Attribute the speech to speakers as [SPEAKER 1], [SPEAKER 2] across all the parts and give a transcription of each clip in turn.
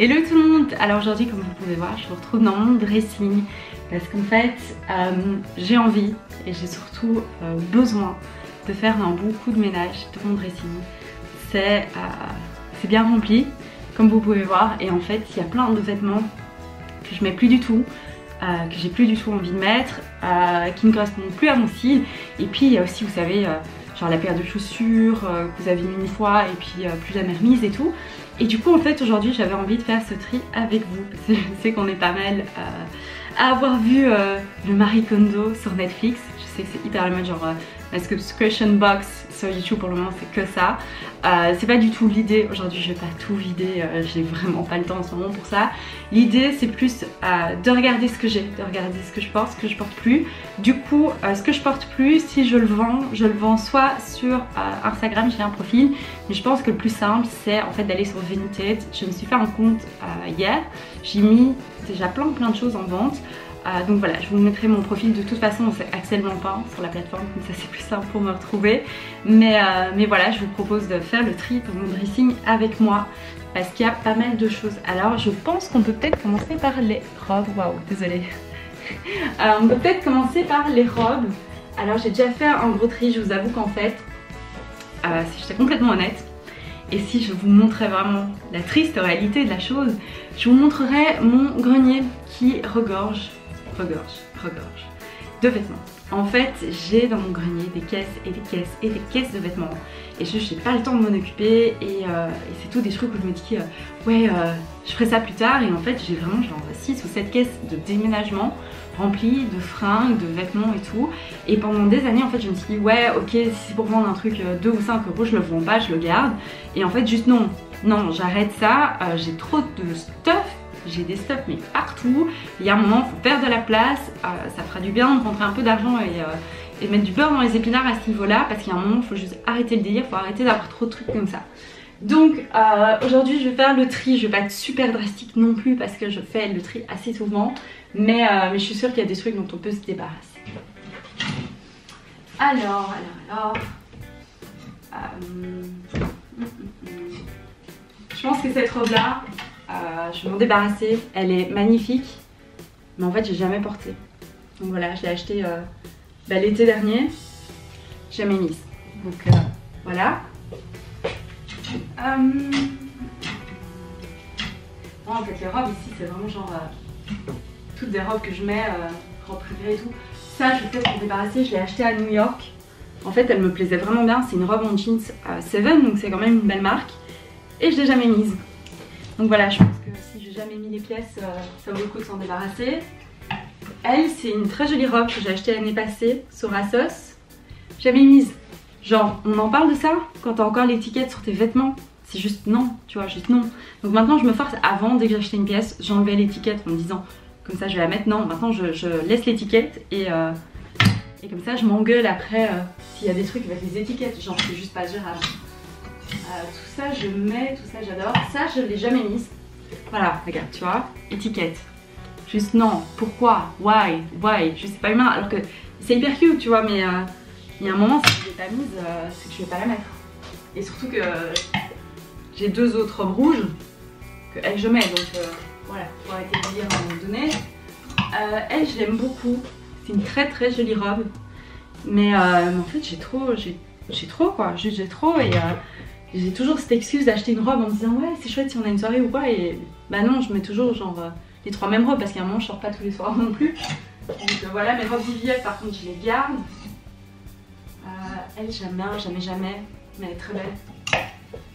[SPEAKER 1] Hello tout le monde. Alors aujourd'hui, comme vous pouvez voir, je vous retrouve dans mon dressing parce qu'en fait j'ai envie et j'ai surtout besoin de faire un bon coup de ménage de mon dressing. C'est bien rempli comme vous pouvez voir, et en fait il y a plein de vêtements que je mets plus du tout, que j'ai plus du tout envie de mettre, qui ne correspondent plus à mon style. Et puis il y a aussi, vous savez, genre la paire de chaussures que vous avez mis une fois et puis plus jamais remise et tout. Et du coup en fait aujourd'hui j'avais envie de faire ce tri avec vous parce que je sais qu'on est pas mal à avoir vu le Marie Kondo sur Netflix. Je sais que c'est hyper le mode, genre la subscription box sur YouTube pour le moment c'est que ça. C'est pas du tout l'idée, aujourd'hui je vais pas tout vider, j'ai vraiment pas le temps en ce moment pour ça. L'idée c'est plus de regarder ce que j'ai, de regarder ce que je porte plus. Du coup ce que je porte plus, si je le vends soit sur Instagram, j'ai un profil, mais je pense que le plus simple c'est en fait d'aller sur Vinted. Je me suis fait un compte hier, j'ai mis déjà plein de choses en vente. Donc voilà, je vous mettrai mon profil, de toute façon c'est actuellement pas sur la plateforme, comme ça c'est plus simple pour me retrouver. Mais voilà, je vous propose de faire le tri pour mon dressing avec moi parce qu'il y a pas mal de choses. Alors je pense qu'on peut peut-être commencer par les robes. Waouh, désolée. On peut peut-être commencer par les robes. Alors j'ai déjà fait un gros tri, je vous avoue qu'en fait, si j'étais complètement honnête, et si je vous montrais vraiment la triste réalité de la chose, je vous montrerais mon grenier qui regorge de vêtements. En fait, j'ai dans mon grenier des caisses et des caisses et des caisses de vêtements. Et je n'ai pas le temps de m'en occuper, et c'est tout des trucs où je me dis ouais, je ferai ça plus tard. Et en fait, j'ai vraiment genre 6 ou 7 caisses de déménagement remplies de fringues, de vêtements et tout. Et pendant des années, en fait, je me suis dit ouais, ok, si c'est pour vendre un truc 2 ou 5 euros, je le vends pas, je le garde. Et en fait, juste non, j'arrête ça. J'ai trop de stuff. J'ai des stuffs mais partout. Il y a un moment, il faut perdre de la place. Ça fera du bien de rentrer un peu d'argent et mettre du beurre dans les épinards à ce niveau-là, parce qu'il y a un moment, il faut juste arrêter le délire, il faut arrêter d'avoir trop de trucs comme ça. Donc aujourd'hui, je vais faire le tri. Je vais pas être super drastique non plus parce que je fais le tri assez souvent, mais je suis sûre qu'il y a des trucs dont on peut se débarrasser. Alors. Je pense que cette robe-là, je vais m'en débarrasser. Elle est magnifique, mais en fait j'ai jamais porté. Donc voilà, je l'ai achetée l'été dernier, jamais mise. Donc voilà. Moi, en fait les robes ici c'est vraiment genre toutes des robes que je mets, robes préférées et tout. Ça je vais peut-être m'en débarrasser, je l'ai achetée à New York. En fait elle me plaisait vraiment bien, c'est une robe en jeans Seven, donc c'est quand même une belle marque. Et je l'ai jamais mise. Donc voilà, je pense que si j'ai jamais mis les pièces, ça vaut le coup de s'en débarrasser. Elle, c'est une très jolie robe que j'ai achetée l'année passée sur ASOS. Jamais mise. Genre, on en parle de ça quand t'as encore l'étiquette sur tes vêtements. C'est juste non, tu vois, juste non. Donc maintenant, je me force, avant, dès que j'achetais une pièce, j'enlevais l'étiquette en me disant comme ça je vais la mettre. Non, maintenant je laisse l'étiquette et comme ça je m'engueule après s'il y a des trucs avec les étiquettes. Genre, c'est juste pas gérable. Tout ça je mets, tout ça j'adore. Ça je l'ai jamais mise. Voilà, regarde, tu vois, étiquette. Juste non, pourquoi, why, juste c'est pas humain. Alors que c'est hyper cute, tu vois, mais il y a un moment, si je l'ai pas mise, c'est que je vais pas la mettre. Et surtout que j'ai 2 autres robes rouges que elle je mets, donc voilà, faut arrêter de dire à un moment donné. Elle je l'aime beaucoup, c'est une très jolie robe, mais en fait j'ai trop quoi, juste j'ai trop, et j'ai toujours cette excuse d'acheter une robe en me disant ouais c'est chouette si on a une soirée ou quoi, et bah non, je mets toujours genre les 3 mêmes robes parce qu'à un moment je sors pas tous les soirs non plus. Donc voilà, mes robes Vivienne par contre je les garde. Elle j'aime bien, jamais, mais elle est très belle.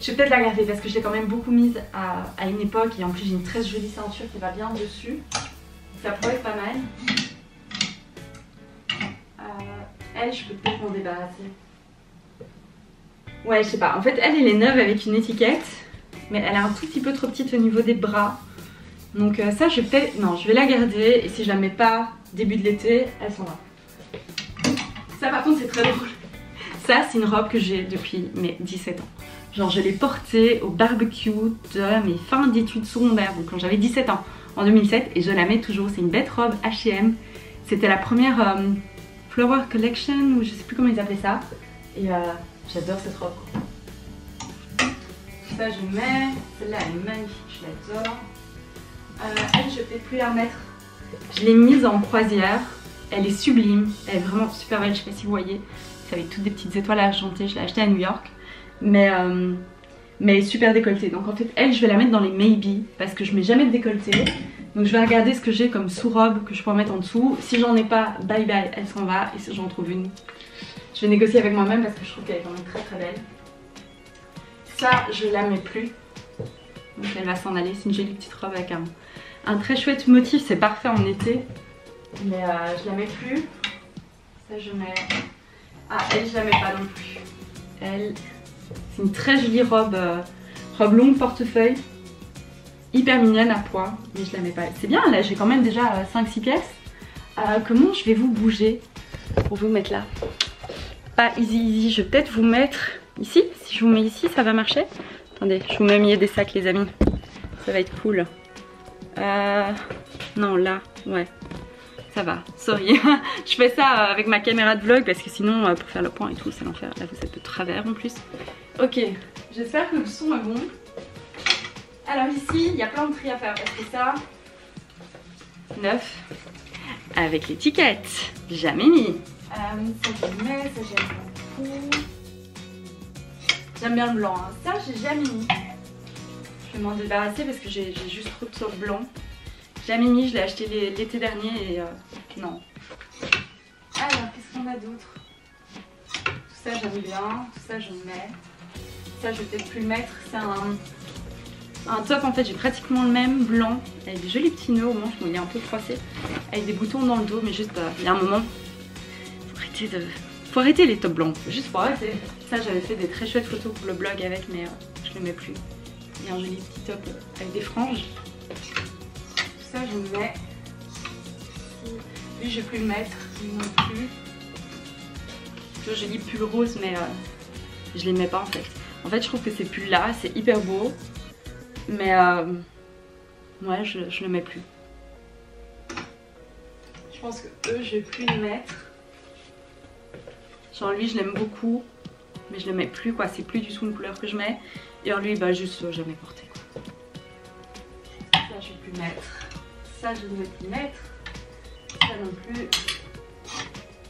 [SPEAKER 1] Je vais peut-être la garder parce que je l'ai quand même beaucoup mise à une époque, et en plus j'ai une très jolie ceinture qui va bien dessus. Ça pourrait être pas mal. Elle je peux peut-être m'en débarrasser. Ouais, je sais pas. En fait, elle est neuve avec une étiquette, mais elle est un tout petit peu trop petite au niveau des bras. Donc ça, je vais peut-être... Non, je vais la garder, et si je la mets pas début de l'été, elle s'en va. Ça, par contre, c'est très drôle. Ça, c'est une robe que j'ai depuis mes 17 ans. Genre, je l'ai portée au barbecue de mes fins d'études secondaires, donc quand j'avais 17 ans, en 2007, et je la mets toujours. C'est une bête robe H&M. C'était la première Flower Collection, ou je sais plus comment ils appelaient ça. Et j'adore cette robe. Ça je mets, celle-là elle est magnifique, je l'adore. Elle, je vais peut-être plus la remettre. Je l'ai mise en croisière. Elle est sublime. Elle est vraiment super belle. Je sais pas si vous voyez. C'est avec toutes des petites étoiles argentées. Je l'ai achetée à New York. Mais elle est super décolletée. Donc en fait, elle, je vais la mettre dans les maybe. Parce que je mets jamais de décolleté. Donc je vais regarder ce que j'ai comme sous-robe que je pourrais mettre en dessous. Si j'en ai pas, bye bye, elle s'en va. Et si j'en trouve une, je vais négocier avec moi-même parce que je trouve qu'elle est quand même très très belle. Ça, je la mets plus. Donc elle va s'en aller. C'est une jolie petite robe avec un très chouette motif. C'est parfait en été. Mais je la mets plus. Ça, je mets... Ah, elle, je la mets pas non plus. Elle, c'est une très jolie robe, robe longue portefeuille. Hyper mignonne à poids, mais je la mets pas. C'est bien, là j'ai quand même déjà 5-6 pièces. Comment je vais vous bouger pour vous mettre là? Pas easy, je vais peut-être vous mettre ici. Si je vous mets ici, ça va marcher? Attendez, je vous mets mieux des sacs les amis. Ça va être cool. Non, là, ouais. Ça va, sorry. Je fais ça avec ma caméra de vlog parce que sinon, pour faire le point et tout, c'est l'enfer. Là, vous êtes de travers en plus. Ok, j'espère que le son est bon. Alors ici, il y a plein de tri à faire parce que ça, neuf, avec l'étiquette, jamais mis. Ça je mets, ça j'aime beaucoup. J'aime bien le blanc, hein. Ça j'ai jamais mis. Je vais m'en débarrasser parce que j'ai juste trop de top blanc. Jamais mis, je l'ai acheté l'été dernier et non. Alors qu'est-ce qu'on a d'autre? Tout ça j'aime bien, tout ça je mets. Ça je vais peut-être plus le mettre, c'est un top en fait, j'ai pratiquement le même blanc avec des jolis petits nœuds au manche, mais il est un peu froissé, avec des boutons dans le dos, mais juste il y a un moment, faut arrêter les tops blancs, juste faut arrêter. Ça j'avais fait des très chouettes photos pour le blog avec, mais je le mets plus. Il y a un joli petit top avec des franges. Tout ça je le mets. Lui je vais plus le mettre, lui non plus. Le joli pull rose, mais je les mets pas en fait. En fait je trouve que ces pulls là c'est hyper beau. Mais ouais, je le mets plus. Je pense que eux, je vais plus les mettre. Genre lui, je l'aime beaucoup, mais je le mets plus quoi. C'est plus du tout une couleur que je mets. Et alors lui, bah juste jamais porté quoi. Ça, je vais plus mettre. Ça, je ne vais plus mettre. Ça non plus.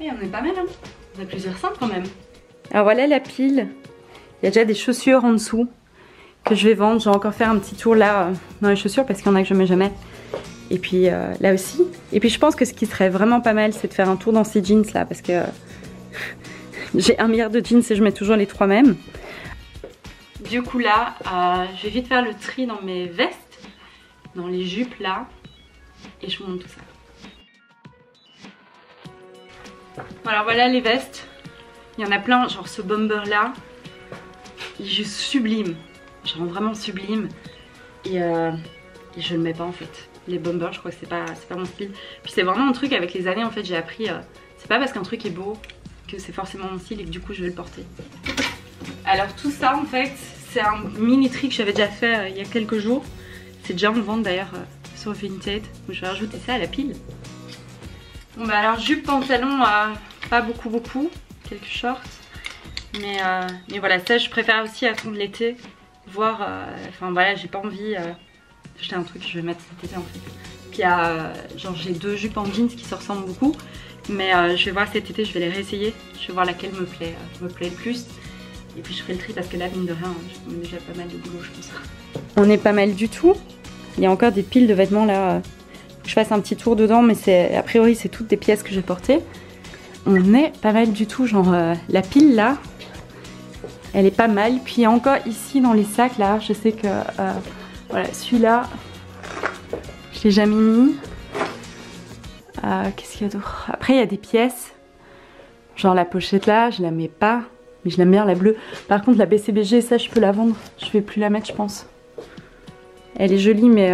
[SPEAKER 1] Et on est pas mal, hein. On a plusieurs simples quand même. Alors voilà la pile. Il y a déjà des chaussures en dessous que je vais vendre. Je vais encore faire un petit tour là dans les chaussures parce qu'il y en a que je mets jamais. Et puis là aussi. Et puis je pense que ce qui serait vraiment pas mal, c'est de faire un tour dans ces jeans là parce que j'ai 1 milliard de jeans et je mets toujours les 3 mêmes. Du coup là, je vais vite faire le tri dans mes vestes, dans les jupes là, et je vous montre tout ça. Alors voilà les vestes. Il y en a plein, genre ce bomber là, il est juste sublime. Genre vraiment sublime et je le mets pas en fait. Les bombers je crois que c'est pas mon style. Puis c'est vraiment un truc avec les années en fait j'ai appris c'est pas parce qu'un truc est beau que c'est forcément mon style et que du coup je vais le porter. Alors tout ça en fait c'est un mini tri que j'avais déjà fait il y a quelques jours. C'est déjà en vente d'ailleurs sur Vinted. Donc je vais rajouter ça à la pile. Bon bah alors jupe, pantalon, pas beaucoup, quelques shorts. Mais voilà, ça je préfère aussi attendre l'été. Voir, enfin voilà, j'ai pas envie d'acheter un truc que je vais mettre cet été en fait. Puis genre j'ai 2 jupes en jeans qui se ressemblent beaucoup. Mais je vais voir cet été, je vais les réessayer. Je vais voir laquelle me plaît le plus. Et puis je ferai le tri parce que là, mine de rien, j'ai déjà pas mal de boulot je pense. On est pas mal du tout. Il y a encore des piles de vêtements là. Faut que je fasse un petit tour dedans, mais a priori c'est toutes des pièces que j'ai portées. On est pas mal du tout, genre la pile là. Elle est pas mal. Puis il y a encore ici dans les sacs là, je sais que voilà, celui-là, je l'ai jamais mis. Qu'est-ce qu'il y a d'autre? Après il y a des pièces. Genre la pochette là, je la mets pas. Mais je l'aime bien la bleue. Par contre la BCBG, ça je peux la vendre. Je vais plus la mettre je pense. Elle est jolie mais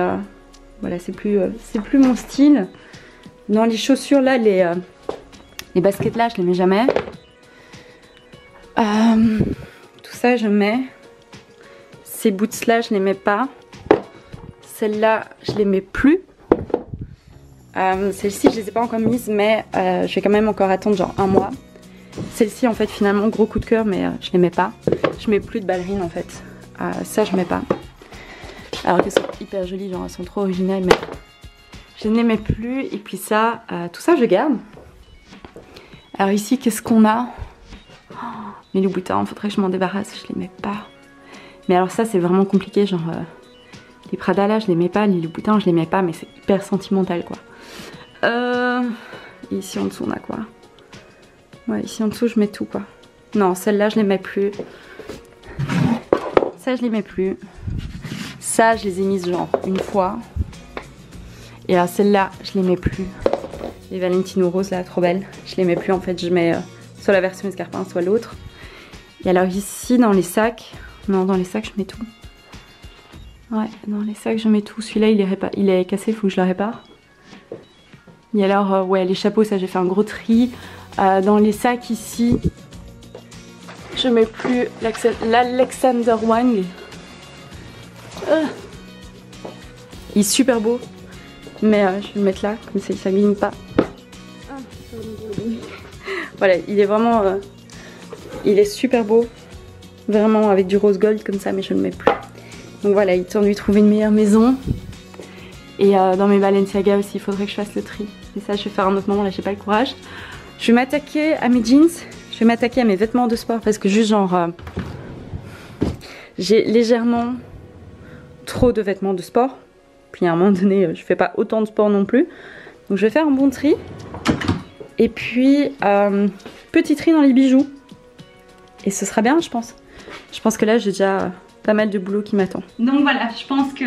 [SPEAKER 1] voilà, c'est plus mon style. Dans les chaussures là, les baskets là, je les mets jamais. Tout ça je mets. Ces boots là, je les mets pas. Celles-là, je les mets plus. Celles-ci, je les ai pas encore mises, mais je vais quand même encore attendre genre 1 mois. Celle-ci, en fait, finalement, gros coup de cœur, mais je les mets pas. Je mets plus de ballerines, en fait. Ça, je mets pas. Alors qu'elles sont hyper jolies, genre elles sont trop originales, mais je n'aimais plus. Et puis ça, tout ça je garde. Alors ici, qu'est-ce qu'on a? Oh, mes Louboutins, faudrait que je m'en débarrasse, je les mets pas. Mais alors ça c'est vraiment compliqué, genre les Prada là je les mets pas, les Louboutins je les mets pas, mais c'est hyper sentimental quoi. Ici en dessous on a quoi? Ouais, ici en dessous je mets tout quoi. Non, celle-là je les mets plus. Ça je les mets plus. Ça je les ai mises genre une fois. Et alors celle-là je les mets plus. Les Valentino roses là, trop belles. Je les mets plus en fait, je mets soit la version escarpin, soit l'autre. Et alors ici dans les sacs, non dans les sacs je mets tout. Ouais, dans les sacs je mets tout. Celui-là il est cassé, il faut que je le répare. Et alors ouais, les chapeaux, ça j'ai fait un gros tri. Dans les sacs ici, je mets plus l'Alexander Wang. Il est super beau, mais je vais le mettre là, comme ça il s'abîme pas. Voilà, il est vraiment, il est super beau, vraiment avec du rose gold comme ça, mais je ne le mets plus. Donc voilà, il est temps de lui trouver une meilleure maison. Et dans mes Balenciaga aussi, il faudrait que je fasse le tri. Et ça, je vais faire un autre moment, là j'ai pas le courage. Je vais m'attaquer à mes jeans, je vais m'attaquer à mes vêtements de sport parce que juste genre, j'ai légèrement trop de vêtements de sport. Puis à un moment donné, je fais pas autant de sport non plus. Donc je vais faire un bon tri. Et puis, petit tri dans les bijoux. Et ce sera bien, je pense. Je pense que là, j'ai déjà pas mal de boulot qui m'attend. Donc voilà, je pense que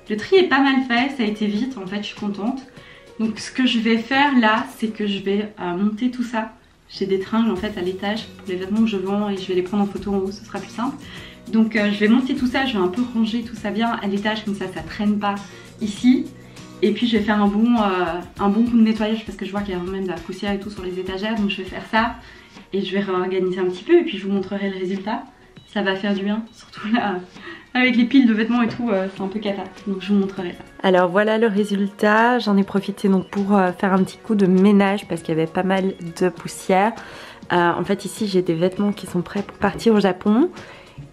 [SPEAKER 1] le tri est pas mal fait. Ça a été vite, en fait, je suis contente. Donc ce que je vais faire là, c'est que je vais monter tout ça. J'ai des tringles en fait à l'étage pour les vêtements que je vends et je vais les prendre en photo en haut, ce sera plus simple. Donc je vais monter tout ça, je vais un peu ranger tout ça bien à l'étage, comme ça traîne pas ici. Et puis je vais faire un bon coup de nettoyage parce que je vois qu'il y a même de la poussière et tout sur les étagères. Donc je vais faire ça et je vais réorganiser un petit peu et puis je vous montrerai le résultat. Ça va faire du bien, surtout là avec les piles de vêtements et tout, c'est un peu cata. Donc je vous montrerai ça. Alors voilà le résultat, j'en ai profité donc pour faire un petit coup de ménage parce qu'il y avait pas mal de poussière. En fait ici j'ai des vêtements qui sont prêts pour partir au Japon.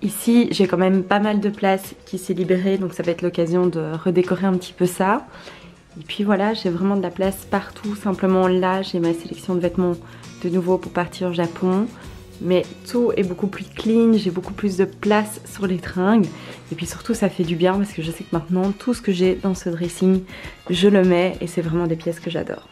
[SPEAKER 1] Ici j'ai quand même pas mal de place qui s'est libérée, donc ça va être l'occasion de redécorer un petit peu ça. Et puis voilà, j'ai vraiment de la place partout. Simplement là j'ai ma sélection de vêtements de nouveau pour partir au Japon. Mais tout est beaucoup plus clean, j'ai beaucoup plus de place sur les tringles. Et puis surtout ça fait du bien parce que je sais que maintenant tout ce que j'ai dans ce dressing, je le mets et c'est vraiment des pièces que j'adore.